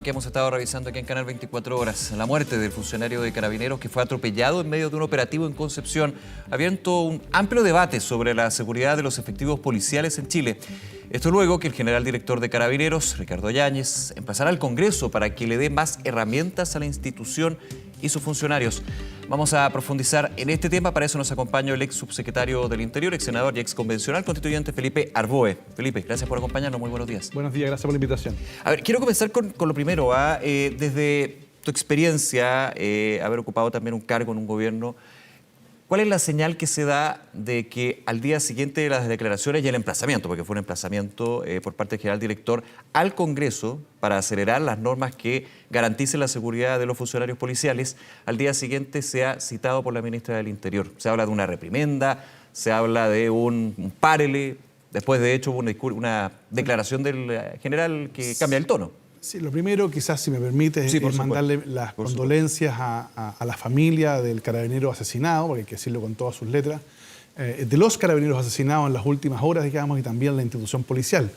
Que hemos estado revisando aquí en Canal 24 Horas, la muerte del funcionario de Carabineros que fue atropellado en medio de un operativo en Concepción, ha abierto un amplio debate sobre la seguridad de los efectivos policiales en Chile. Esto luego que el general director de Carabineros, Ricardo Yáñez, emplazará al Congreso para que le dé más herramientas a la institución y sus funcionarios. Vamos a profundizar en este tema, para eso nos acompaña el ex subsecretario del Interior, ex senador y ex convencional constituyente Felipe Arboe. Felipe, gracias por acompañarnos, muy buenos días. Buenos días, gracias por la invitación. A ver, quiero comenzar con lo primero. Desde tu experiencia, haber ocupado también un cargo en un gobierno, ¿cuál es la señal que se da de que al día siguiente de las declaraciones y el emplazamiento, porque fue un emplazamiento por parte del general director al Congreso para acelerar las normas que garanticen la seguridad de los funcionarios policiales, al día siguiente sea citado por la ministra del Interior? Se habla de una reprimenda, se habla de un párele, después de hecho hubo una declaración del general que cambia el tono. Sí, lo primero, quizás, si me permite, es mandarle las condolencias a la familia del carabinero asesinado, porque hay que decirlo con todas sus letras, de los carabineros asesinados en las últimas horas, digamos, y también la institución policial.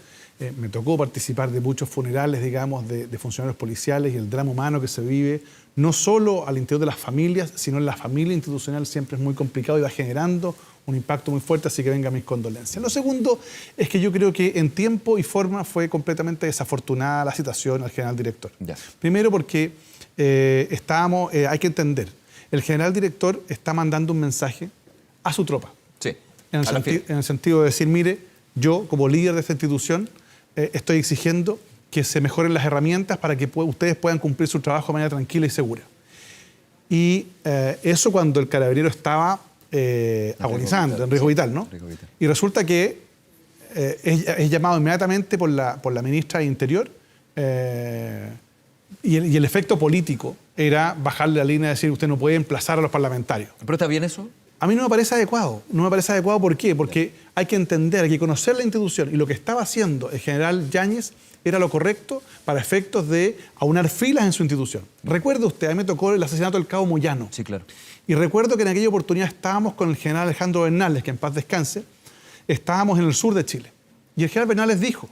Me tocó participar de muchos funerales, digamos, de funcionarios policiales, y el drama humano que se vive, no solo al interior de las familias, sino en la familia institucional siempre es muy complicado y va generando un impacto muy fuerte, así que venga mis condolencias. Lo segundo es que yo creo que en tiempo y forma fue completamente desafortunada la citación al general director. Ya. Primero porque hay que entender, el general director está mandando un mensaje a su tropa. Sí. En el sentido de decir, mire, yo como líder de esta institución estoy exigiendo que se mejoren las herramientas para que ustedes puedan cumplir su trabajo de manera tranquila y segura. Y eso cuando el carabinero estaba agonizando, en riesgo vital, ¿no? Y resulta que es llamado inmediatamente por la ministra de Interior y el efecto político era bajarle la línea y decir, usted no puede emplazar a los parlamentarios. ¿Pero está bien eso? A mí no me parece adecuado. No me parece adecuado, ¿por qué? Porque hay que entender, hay que conocer la institución, y lo que estaba haciendo el general Yáñez era lo correcto para efectos de aunar filas en su institución. Recuerde usted, a mí me tocó el asesinato del cabo Moyano. Sí, claro. Y recuerdo que en aquella oportunidad estábamos con el general Alejandro Bernales, que en paz descanse, estábamos en el sur de Chile. Y el general Bernales dijo,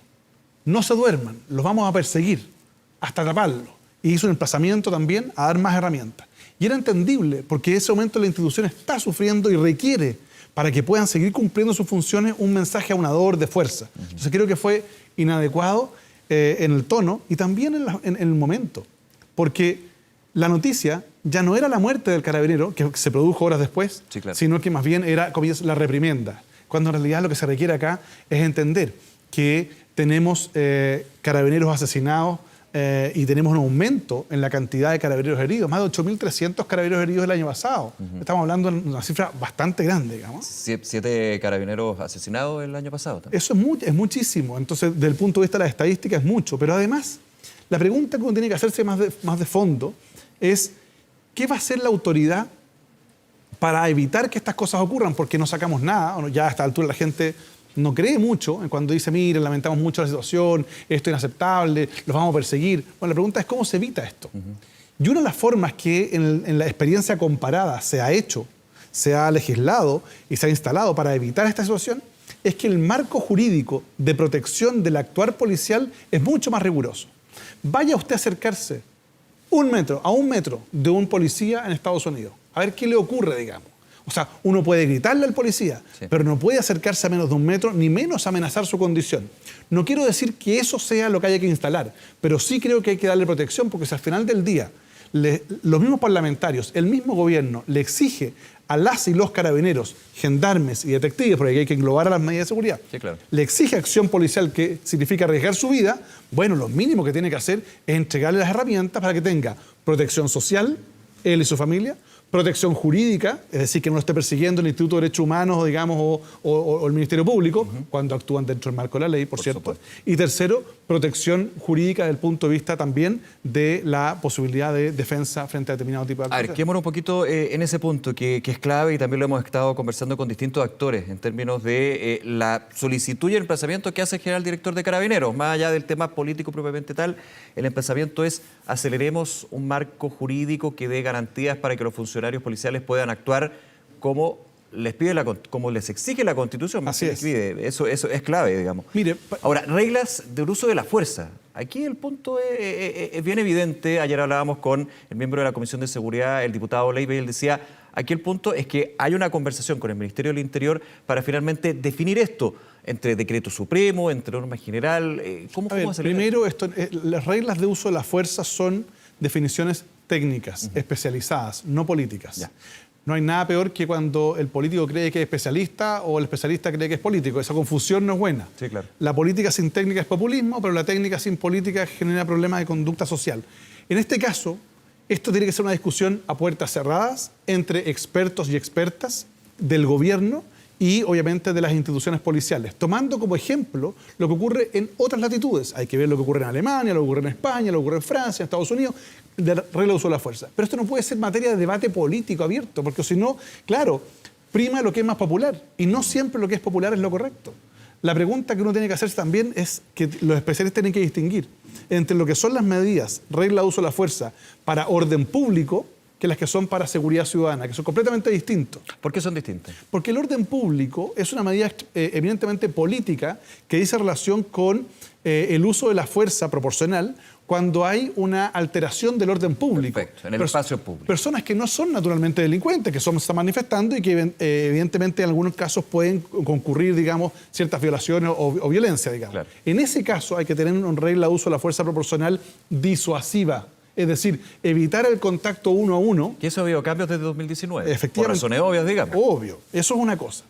no se duerman, los vamos a perseguir hasta atraparlos. Y hizo un emplazamiento también a dar más herramientas. Y era entendible, porque en ese momento la institución está sufriendo y requiere, para que puedan seguir cumpliendo sus funciones, un mensaje aunador de fuerza. Entonces creo que fue inadecuado en el tono y también en el momento. Porque la noticia ya no era la muerte del carabinero, que se produjo horas después, sí, claro, sino que más bien era, como dices, la reprimenda. Cuando en realidad lo que se requiere acá es entender que tenemos carabineros asesinados, y tenemos un aumento en la cantidad de carabineros heridos, más de 8.300 carabineros heridos el año pasado. Estamos hablando de una cifra bastante grande, digamos. 7 carabineros asesinados el año pasado también. Eso es muchísimo. Entonces, desde el punto de vista de la estadística, es mucho. Pero además, la pregunta que uno tiene que hacerse más de fondo es, ¿qué va a hacer la autoridad para evitar que estas cosas ocurran? Porque no sacamos nada. Ya a esta altura la gente no cree mucho cuando dice, miren, lamentamos mucho la situación, esto es inaceptable, los vamos a perseguir. Bueno, la pregunta es, ¿cómo se evita esto? Y una de las formas que en la experiencia comparada se ha hecho, se ha legislado y se ha instalado para evitar esta situación, es que el marco jurídico de protección del actuar policial es mucho más riguroso. Vaya usted a acercarse a un metro de un policía en Estados Unidos, a ver qué le ocurre, digamos. O sea, uno puede gritarle al policía, sí, pero no puede acercarse a menos de un metro, ni menos amenazar su condición. No quiero decir que eso sea lo que haya que instalar, pero sí creo que hay que darle protección, porque si al final del día los mismos parlamentarios, el mismo gobierno le exige a las y los carabineros, gendarmes y detectives, porque hay que englobar a las medidas de seguridad, sí, claro, le exige acción policial que significa arriesgar su vida, bueno, lo mínimo que tiene que hacer es entregarle las herramientas para que tenga protección social, él y su familia, protección jurídica, es decir, que no lo esté persiguiendo el Instituto de Derechos Humanos, digamos, o el Ministerio Público, cuando actúan dentro del marco de la ley, por cierto. Supuesto. Y tercero, protección jurídica desde el punto de vista también de la posibilidad de defensa frente a determinado tipo de actividades. A ver, quedémonos un poquito en ese punto, que es clave, y también lo hemos estado conversando con distintos actores en términos de la solicitud y el emplazamiento que hace el general director de Carabineros. Más allá del tema político propiamente tal, el emplazamiento es: aceleremos un marco jurídico que dé garantías para que los funcionarios policiales puedan actuar como les pide como les exige la Constitución. Así es. Eso es clave, digamos. Mire, ahora, reglas del uso de la fuerza. Aquí el punto es bien evidente. Ayer hablábamos con el miembro de la Comisión de Seguridad, el diputado Leiva, y él decía, aquí el punto es que hay una conversación con el Ministerio del Interior para finalmente definir esto entre decreto supremo, entre norma general. ¿Cómo hacer? Primero, las reglas de uso de la fuerza son definiciones técnicas, especializadas, no políticas. Ya. No hay nada peor que cuando el político cree que es especialista o el especialista cree que es político. Esa confusión no es buena. Sí, claro. La política sin técnica es populismo, pero la técnica sin política genera problemas de conducta social. En este caso, esto tiene que ser una discusión a puertas cerradas entre expertos y expertas del gobierno y obviamente de las instituciones policiales, tomando como ejemplo lo que ocurre en otras latitudes. Hay que ver lo que ocurre en Alemania, lo que ocurre en España, lo que ocurre en Francia, en Estados Unidos, de regla de uso de la fuerza. Pero esto no puede ser materia de debate político abierto, porque si no, claro, prima lo que es más popular y no siempre lo que es popular es lo correcto. La pregunta que uno tiene que hacerse también es que los especialistas tienen que distinguir entre lo que son las medidas, regla de uso de la fuerza para orden público, que las que son para seguridad ciudadana, que son completamente distintos. ¿Por qué son distintos? Porque el orden público es una medida eminentemente política que dice relación con el uso de la fuerza proporcional cuando hay una alteración del orden público. Perfecto, en el espacio público. Personas que no son naturalmente delincuentes, que se están manifestando y que evidentemente en algunos casos pueden concurrir, digamos, ciertas violaciones o violencia, digamos. Claro. En ese caso hay que tener una regla de uso de la fuerza proporcional disuasiva. Es decir, evitar el contacto uno a uno. Que eso ha habido cambios desde 2019. Efectivamente. Por razones obvias, digamos. Obvio, eso es una cosa.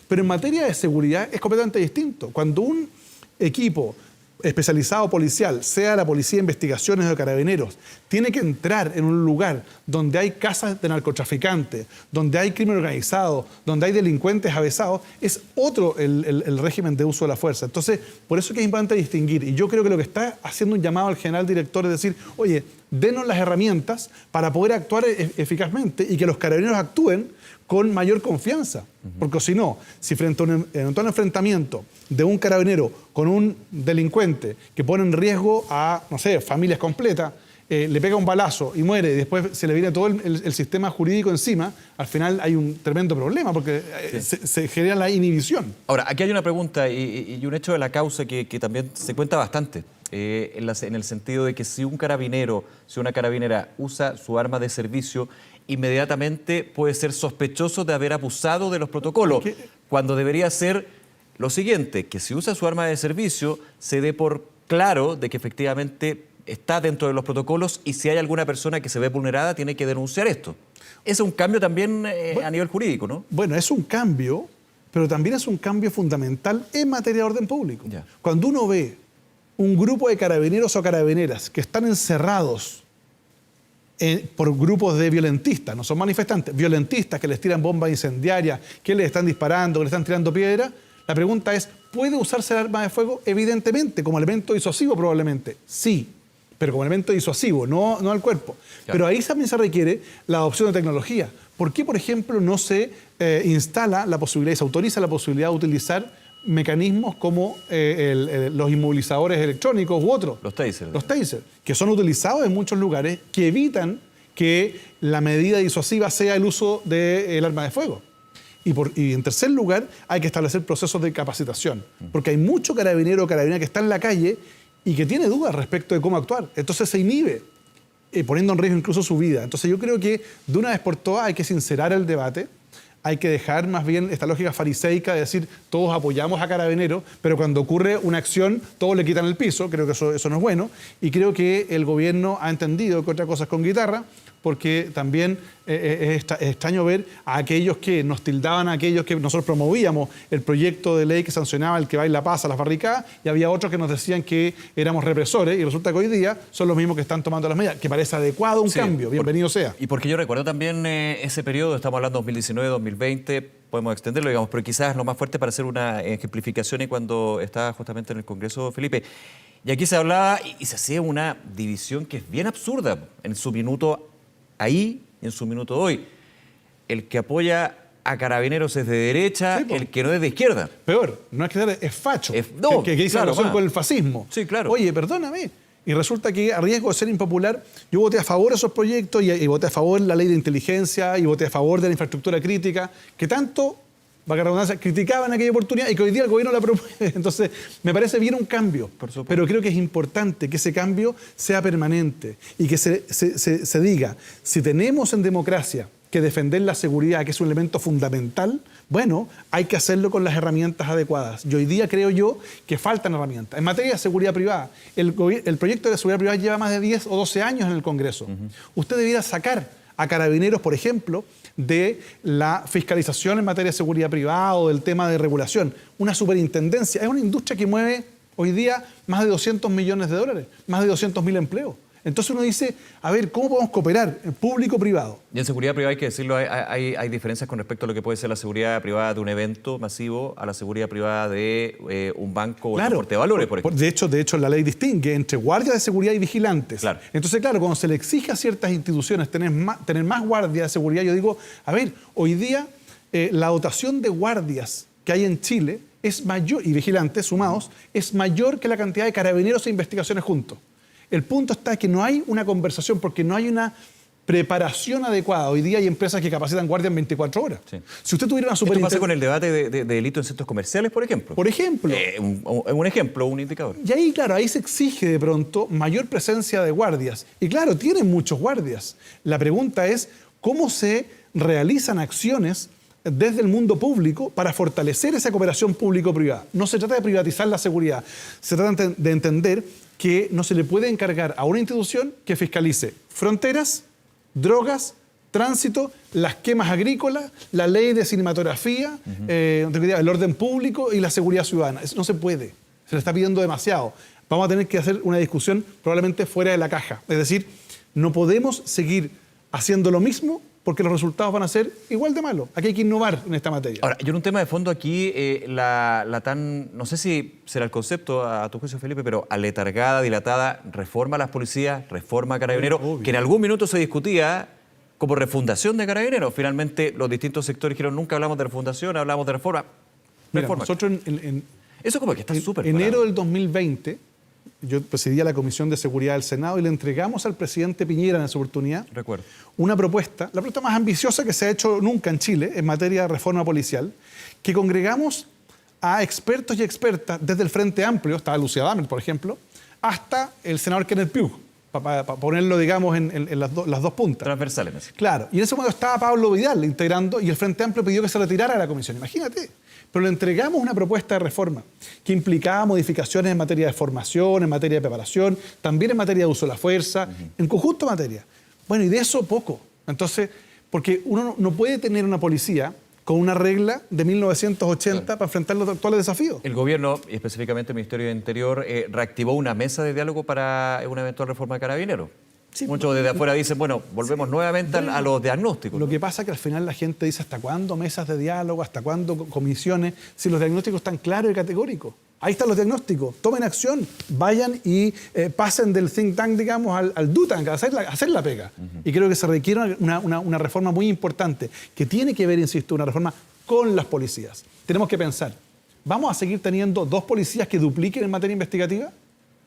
Pero en materia de seguridad es completamente distinto. Cuando un equipo especializado policial, sea la Policía de Investigaciones o Carabineros, tiene que entrar en un lugar donde hay casas de narcotraficantes, donde hay crimen organizado, donde hay delincuentes avesados, es otro el régimen de uso de la fuerza. Entonces, por eso es que es importante distinguir. Y yo creo que lo que está haciendo un llamado al general director es decir, oye, denos las herramientas para poder actuar eficazmente y que los carabineros actúen con mayor confianza. Porque si no, si frente a un enfrentamiento de un carabinero con un delincuente que pone en riesgo a, no sé, familias completas, le pega un balazo y muere y después se le viene todo el sistema jurídico encima, al final hay un tremendo problema porque se genera la inhibición. Ahora, aquí hay una pregunta y un hecho de la causa que también se cuenta bastante. En el sentido de que si un carabinero, si una carabinera usa su arma de servicio, inmediatamente puede ser sospechoso de haber abusado de los protocolos, cuando debería ser lo siguiente, que si usa su arma de servicio, se dé por claro de que efectivamente está dentro de los protocolos y si hay alguna persona que se ve vulnerada, tiene que denunciar esto. Ese es un cambio también a nivel jurídico, ¿no? Bueno, es un cambio, pero también es un cambio fundamental en materia de orden público. Ya. Cuando uno ve un grupo de carabineros o carabineras que están encerrados por grupos de violentistas, no son manifestantes, violentistas que les tiran bombas incendiarias, que les están disparando, que les están tirando piedra, la pregunta es, ¿puede usarse el arma de fuego? Evidentemente, como elemento disuasivo probablemente, sí, pero como elemento disuasivo, no al cuerpo. Claro. Pero ahí también se requiere la adopción de tecnología. ¿Por qué, por ejemplo, no se instala la posibilidad y se autoriza la posibilidad de utilizar mecanismos como los inmovilizadores electrónicos u otros? Los tasers. Los tasers, que son utilizados en muchos lugares, que evitan que la medida disuasiva sea el uso del arma de fuego. Y en tercer lugar, hay que establecer procesos de capacitación, porque hay mucho carabinero o carabinera que está en la calle y que tiene dudas respecto de cómo actuar. Entonces se inhibe, poniendo en riesgo incluso su vida. Entonces yo creo que de una vez por todas hay que sincerar el debate, hay que dejar más bien esta lógica fariseica de decir todos apoyamos a Carabineros, pero cuando ocurre una acción todos le quitan el piso. Creo que eso no es bueno, y creo que el gobierno ha entendido que otra cosa es con guitarra, porque también es extraño ver a aquellos que nos tildaban, a aquellos que nosotros promovíamos el proyecto de ley que sancionaba el que va y la pasa a las barricadas, y había otros que nos decían que éramos represores, y resulta que hoy día son los mismos que están tomando las medidas, que parece adecuado un cambio, bienvenido sea. Y porque yo recuerdo también ese periodo, estamos hablando de 2019-2020, podemos extenderlo, digamos, pero quizás lo más fuerte para hacer una ejemplificación y cuando estaba justamente en el Congreso, Felipe. Y aquí se hablaba y se hacía una división que es bien absurda en su minuto ahí y en su minuto hoy. El que apoya a Carabineros es de derecha, sí, el que no es de izquierda. Peor, no es que es facho, no, que dice claro, relación con el fascismo. Sí, claro. Oye, perdóname, Y resulta que, a riesgo de ser impopular, yo voté a favor de esos proyectos y voté a favor de la ley de inteligencia y voté a favor de la infraestructura crítica, que tanto, valga la redundancia, criticaban en aquella oportunidad y que hoy día el gobierno la promueve. Entonces, me parece bien un cambio, pero creo que es importante que ese cambio sea permanente y que se diga, si tenemos en democracia que defender la seguridad, que es un elemento fundamental, bueno, hay que hacerlo con las herramientas adecuadas. Y hoy día creo yo que faltan herramientas. En materia de seguridad privada, el proyecto de seguridad privada lleva más de 10 o 12 años en el Congreso. Usted debiera sacar a Carabineros, por ejemplo, de la fiscalización en materia de seguridad privada o del tema de regulación. Una superintendencia. Es una industria que mueve hoy día más de 200 millones de dólares, más de 200.000 empleos. Entonces uno dice, a ver, ¿cómo podemos cooperar público-privado? Y en seguridad privada hay que decirlo, hay diferencias con respecto a lo que puede ser la seguridad privada de un evento masivo a la seguridad privada de un banco o transporte de valores, por ejemplo. De hecho, la ley distingue entre guardias de seguridad y vigilantes. Claro. Entonces, claro, cuando se le exige a ciertas instituciones tener más guardias de seguridad, yo digo, a ver, hoy día la dotación de guardias que hay en Chile es mayor, y vigilantes sumados, es mayor que la cantidad de carabineros e investigaciones juntos. El punto está que no hay una conversación porque no hay una preparación adecuada. Hoy día hay empresas que capacitan guardias en 24 horas. Sí. Si usted tuviera una ¿Esto pasa con el debate de delito en centros comerciales, por ejemplo? Por ejemplo. Un ejemplo, un indicador. Y ahí, claro, ahí se exige de pronto mayor presencia de guardias. Y claro, tienen muchos guardias. La pregunta es, ¿cómo se realizan acciones desde el mundo público para fortalecer esa cooperación público-privada? No se trata de privatizar la seguridad, se trata de entender que no se le puede encargar a una institución que fiscalice fronteras, drogas, tránsito, las quemas agrícolas, la ley de cinematografía, el orden público y la seguridad ciudadana. Eso no se puede, se le está pidiendo demasiado. Vamos a tener que hacer una discusión probablemente fuera de la caja. Es decir, no podemos seguir haciendo lo mismo porque los resultados van a ser igual de malos. Aquí hay que innovar en esta materia. Ahora, yo en un tema de fondo aquí, no sé si será el concepto a tu juicio, Felipe, pero aletargada, dilatada, reforma a las policías, reforma a Carabineros, que en algún minuto se discutía como refundación de Carabineros. Finalmente, los distintos sectores dijeron, nunca hablamos de refundación, hablamos de reforma. Mira, nosotros eso como que está súper enero del 2020, yo presidía la Comisión de Seguridad del Senado y le entregamos al presidente Piñera en esa oportunidad una propuesta, la propuesta más ambiciosa que se ha hecho nunca en Chile en materia de reforma policial, que congregamos a expertos y expertas desde el Frente Amplio, estaba Lucía Damer, por ejemplo, hasta el senador Kenneth Pugh, para ponerlo, digamos, en las dos puntas. Transversales. Claro, y en ese momento estaba Pablo Vidal integrando y el Frente Amplio pidió que se retirara de la comisión, imagínate. Pero le entregamos una propuesta de reforma que implicaba modificaciones en materia de formación, en materia de preparación, también en materia de uso de la fuerza, en conjunto de materia. Bueno, y de eso poco. Entonces, porque uno no puede tener una policía con una regla de 1980 para enfrentar los actuales desafíos. El gobierno, y específicamente el Ministerio de Interior, reactivó una mesa de diálogo para una eventual reforma de Carabineros. Sí, muchos desde afuera dicen, bueno, volvemos nuevamente a los diagnósticos. Lo que pasa es que al final la gente dice, ¿hasta cuándo mesas de diálogo? ¿Hasta cuándo comisiones? Si los diagnósticos están claros y categóricos. Ahí están los diagnósticos. Tomen acción. Vayan y pasen del think tank, digamos, al do tank, a hacer la pega. Y creo que se requiere una reforma muy importante, que tiene que ver, insisto, una reforma con las policías. Tenemos que pensar, ¿vamos a seguir teniendo 2 policías que dupliquen en materia investigativa?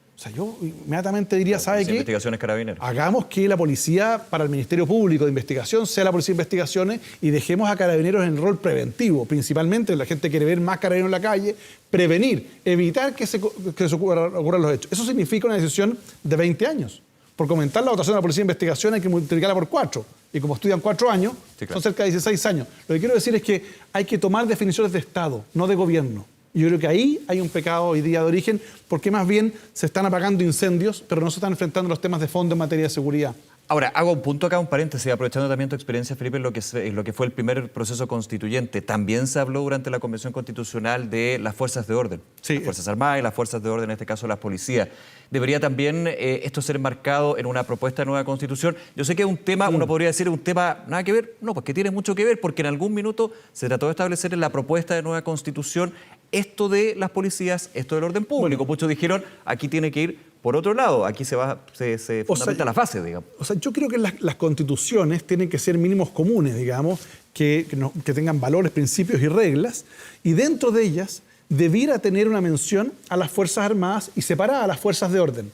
O sea, yo inmediatamente diría, ¿sabe qué? Investigaciones Carabineros. Hagamos que la policía para el Ministerio Público de Investigación sea la policía de investigaciones y dejemos a Carabineros en el rol preventivo. Principalmente, la gente quiere ver más Carabineros en la calle, prevenir, evitar que se ocurran los hechos. Eso significa una decisión de 20 años. Por comentar la dotación de la policía de investigación hay que multiplicarla por 4. Y como estudian 4 años, sí, claro, son cerca de 16 años. Lo que quiero decir es que hay que tomar definiciones de Estado, no de gobierno. Yo creo que ahí hay un pecado hoy día de origen, porque más bien se están apagando incendios, pero no se están enfrentando los temas de fondo en materia de seguridad. Ahora, hago un punto acá, un paréntesis, aprovechando también tu experiencia, Felipe, en lo que fue el primer proceso constituyente. También se habló durante la Convención Constitucional de las fuerzas de orden, sí, las Fuerzas Armadas y las fuerzas de orden, en este caso las policías. ¿Debería también esto ser marcado en una propuesta de nueva Constitución? Yo sé que es un tema, uno podría decir, un tema nada que ver, no, pues que tiene mucho que ver, porque en algún minuto se trató de establecer en la propuesta de nueva Constitución esto de las policías, esto del orden público. Bueno, muchos dijeron, aquí tiene que ir por otro lado, aquí se fundamenta la fase, digamos. O sea, yo creo que las constituciones tienen que ser mínimos comunes, digamos, que tengan valores, principios y reglas, y dentro de ellas debiera tener una mención a las Fuerzas Armadas y separada a las fuerzas de orden.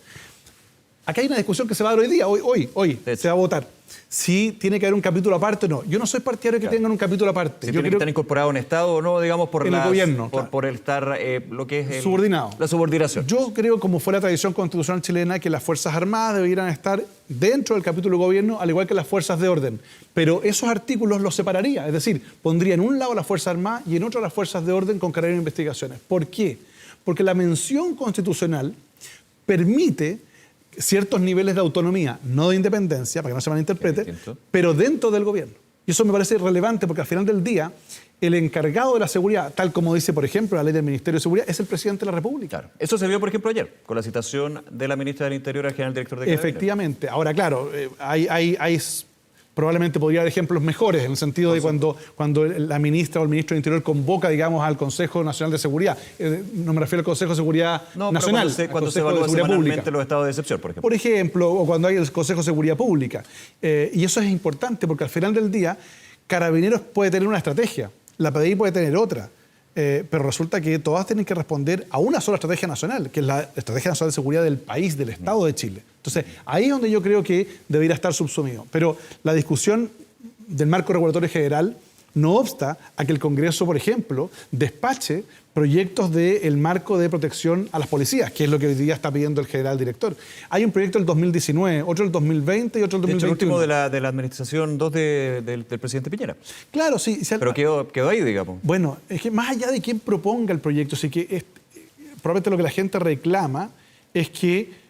Acá hay una discusión que se va a dar hoy día, hoy se va a votar. Si tiene que haber un capítulo aparte o no. Yo no soy partidario de que tengan un capítulo aparte. Si tiene que estar incorporado en Estado o no, digamos, por el gobierno, por el estar lo que es subordinado. La subordinación. Yo creo, como fue la tradición constitucional chilena, que las Fuerzas Armadas debieran estar dentro del capítulo gobierno, al igual que las fuerzas de orden. Pero esos artículos los separaría. Es decir, pondría en un lado las Fuerzas Armadas y en otro las fuerzas de orden con carrera de investigaciones. ¿Por qué? Porque la mención constitucional permite ciertos niveles de autonomía, no de independencia, para que no se malinterprete, pero dentro del gobierno. Y eso me parece relevante porque al final del día, el encargado de la seguridad, tal como dice, por ejemplo, la ley del Ministerio de Seguridad, es el presidente de la República. Claro. Eso se vio, por ejemplo, ayer, con la citación de la ministra del Interior al general director de Carabineros. Efectivamente. Ahora, claro, probablemente podría haber ejemplos mejores, en el sentido de cuando la ministra o el ministro del Interior convoca, digamos, al Consejo Nacional de Seguridad. No me refiero al Consejo de Seguridad Nacional, cuando se evalúa semanalmente los estados de excepción, por ejemplo. Por ejemplo, o cuando hay el Consejo de Seguridad Pública. Y eso es importante porque al final del día, Carabineros puede tener una estrategia, la PDI puede tener otra. Pero resulta que todas tienen que responder a una sola estrategia nacional, que es la Estrategia Nacional de Seguridad del país, del Estado de Chile. Entonces, ahí es donde yo creo que debería estar subsumido. Pero la discusión del marco regulatorio general no obsta a que el Congreso, por ejemplo, despache proyectos del marco de protección a las policías, que es lo que hoy día está pidiendo el general director. Hay un proyecto del 2019, otro del 2020 y otro del 2021. De hecho, el último de la administración 2 del presidente Piñera. Claro, sí. Pero quedó ahí, digamos. Bueno, es que más allá de quién proponga el proyecto, sí que probablemente lo que la gente reclama es que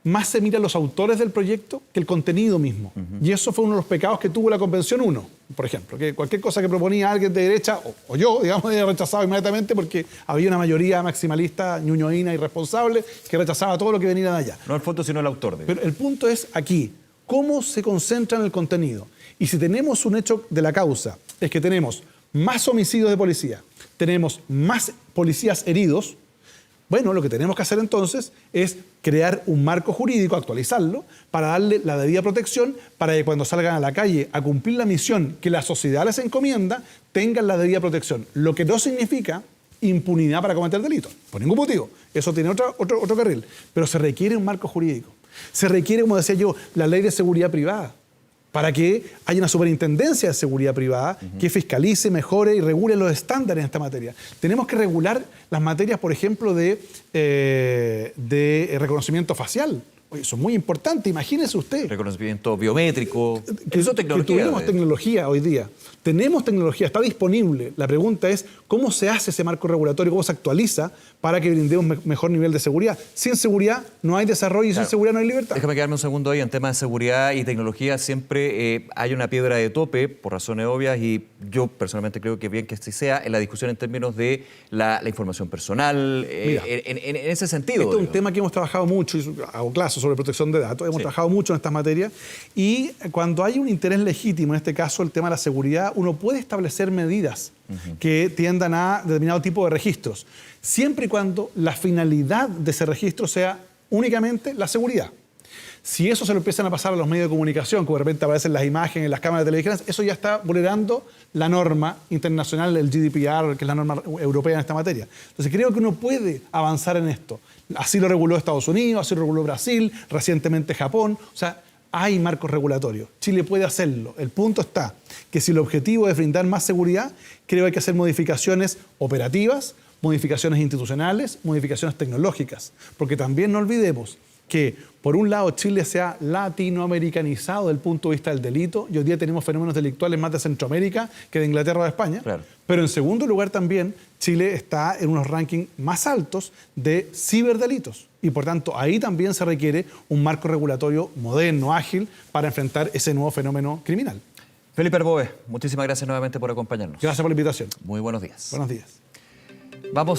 más se mira a los autores del proyecto que el contenido mismo. Y eso fue uno de los pecados que tuvo la Convención 1, por ejemplo, que cualquier cosa que proponía alguien de derecha, o yo, digamos, era rechazado inmediatamente porque había una mayoría maximalista, ñuñoína, irresponsable, que rechazaba todo lo que venía de allá. No el fondo, sino el autor. Pero el punto es aquí, ¿cómo se concentra en el contenido? Y si tenemos un hecho de la causa, es que tenemos más homicidios de policía, tenemos más policías heridos. Bueno, lo que tenemos que hacer entonces es crear un marco jurídico, actualizarlo, para darle la debida protección, para que cuando salgan a la calle a cumplir la misión que la sociedad les encomienda, tengan la debida protección. Lo que no significa impunidad para cometer delitos, por ningún motivo. Eso tiene otro carril. Pero se requiere un marco jurídico. Se requiere, como decía yo, la ley de seguridad privada, para que haya una superintendencia de seguridad privada que fiscalice, mejore y regule los estándares en esta materia. Tenemos que regular las materias, por ejemplo, de reconocimiento facial. Oye, eso es muy importante, imagínese usted. Reconocimiento biométrico. Eso es tecnología. Que tuvimos tecnología hoy día. Tenemos tecnología, está disponible. La pregunta es, ¿cómo se hace ese marco regulatorio? ¿Cómo se actualiza para que brindemos mejor nivel de seguridad? Sin seguridad no hay desarrollo y sin seguridad no hay libertad. Déjame quedarme un segundo ahí. En temas de seguridad y tecnología siempre hay una piedra de tope, por razones obvias, y yo personalmente creo que bien que así sea, en la discusión en términos de la información personal, en ese sentido. Esto es un tema que hemos trabajado mucho, y hago clases sobre protección de datos, hemos trabajado mucho en estas materias, y cuando hay un interés legítimo, en este caso el tema de la seguridad, uno puede establecer medidas que tiendan a determinado tipo de registros, siempre y cuando la finalidad de ese registro sea únicamente la seguridad. Si eso se lo empiezan a pasar a los medios de comunicación, como de repente aparecen las imágenes en las cámaras de televisión, eso ya está vulnerando la norma internacional, el GDPR, que es la norma europea en esta materia. Entonces creo que uno puede avanzar en esto. Así lo reguló Estados Unidos, así lo reguló Brasil, recientemente Japón. O sea, hay marcos regulatorios. Chile puede hacerlo. El punto está que si el objetivo es brindar más seguridad, creo que hay que hacer modificaciones operativas, modificaciones institucionales, modificaciones tecnológicas. Porque también no olvidemos que, por un lado, Chile se ha latinoamericanizado desde el punto de vista del delito, y hoy día tenemos fenómenos delictuales más de Centroamérica que de Inglaterra o de España. Claro. Pero en segundo lugar también, Chile está en unos rankings más altos de ciberdelitos. Y por tanto, ahí también se requiere un marco regulatorio moderno, ágil, para enfrentar ese nuevo fenómeno criminal. Felipe Arbóez, muchísimas gracias nuevamente por acompañarnos. Gracias por la invitación. Muy buenos días. Buenos días. Vamos